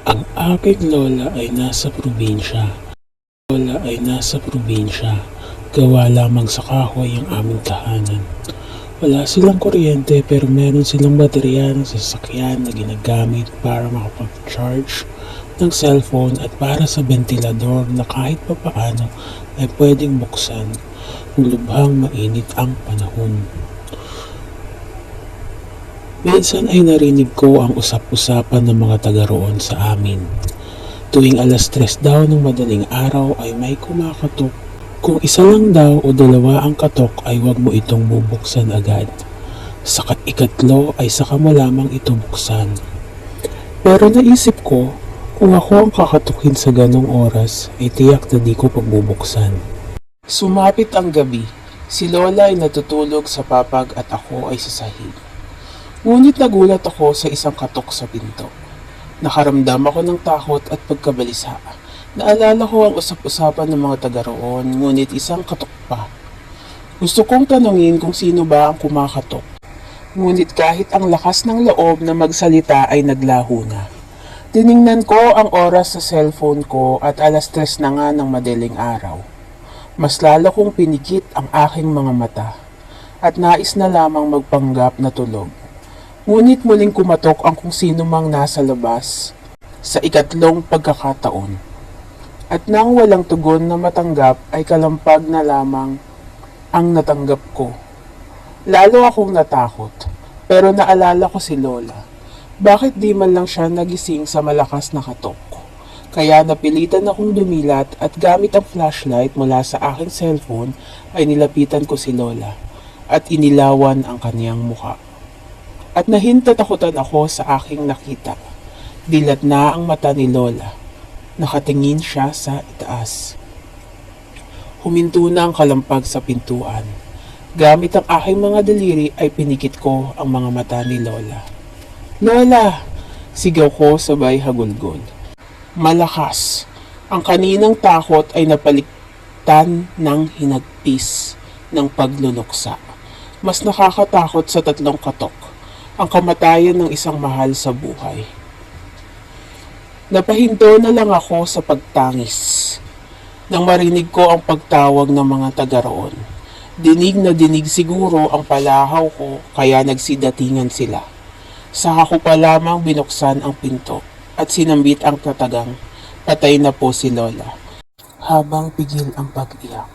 Ang aking lola ay nasa probinsya. Gawa lamang sa kahoy ang aming tahanan. Wala silang kuryente pero meron silang baterya ng sasakyan na ginagamit para makapag-charge ng cellphone at para sa ventilador na kahit papaano ay pwedeng buksan kung lubhang mainit ang panahon. Minsan ay narinig ko ang usap-usapan ng mga taga roon sa amin. Tuwing 3:00 daw ng madaling araw ay may kumakatok. Kung isa lang daw o dalawa ang katok ay huwag mo itong bubuksan agad. Sa ikatlo ay saka mo lamang ito buksan. Pero naisip ko, kung ako ang kakatukin sa ganong oras, ay tiyak na di ko pagbubuksan. Sumapit ang gabi. Si Lola ay natutulog sa papag at ako ay sa sahig. Ngunit nagulat ako sa isang katok sa pinto. Nakaramdam ako ng takot at pagkabalisa. Naalala ko ang usap-usapan ng mga taga roon, ngunit isang katok pa. Gusto kong tanungin kung sino ba ang kumakatok. Ngunit kahit ang lakas ng loob na magsalita ay naglaho na. Tiningnan ko ang oras sa cellphone ko at 3:00 na nga ng madaling araw. Mas lalo kong pinikit ang aking mga mata at nais na lamang magpanggap na tulog. Ngunit muling kumatok ang kung sino mang nasa labas sa ikatlong pagkakataon. At nang walang tugon na matanggap ay kalampag na lamang ang natanggap ko. Lalo akong natakot, pero naalala ko si Lola. Bakit di man lang siya nagising sa malakas na katok? Kaya napilitan akong dumilat at gamit ang flashlight mula sa aking cellphone ay nilapitan ko si Lola at inilawan ang kaniyang muka. At nahintatakutan ako sa aking nakita. Dilat na ang mata ni Lola. Nakatingin siya sa itaas. Huminto na ang kalampag sa pintuan. Gamit ang aking mga daliri ay pinikit ko ang mga mata ni Lola. Lola! Sigaw ko sabay hagulgol. Malakas. Ang kaninang takot ay napaligtan ng hinagpis ng pagluluksa. Mas nakakatakot sa 3 katok. Ang kamatayan ng isang mahal sa buhay. Napahinto na lang ako sa pagtangis. Nang marinig ko ang pagtawag ng mga taga roon. Dinig na dinig siguro ang palahaw ko kaya nagsidatingan sila. Saka ko pa lamang binuksan ang pinto at sinambit ang tatagang patay na po si Lola. Habang pigil ang pag-iyak.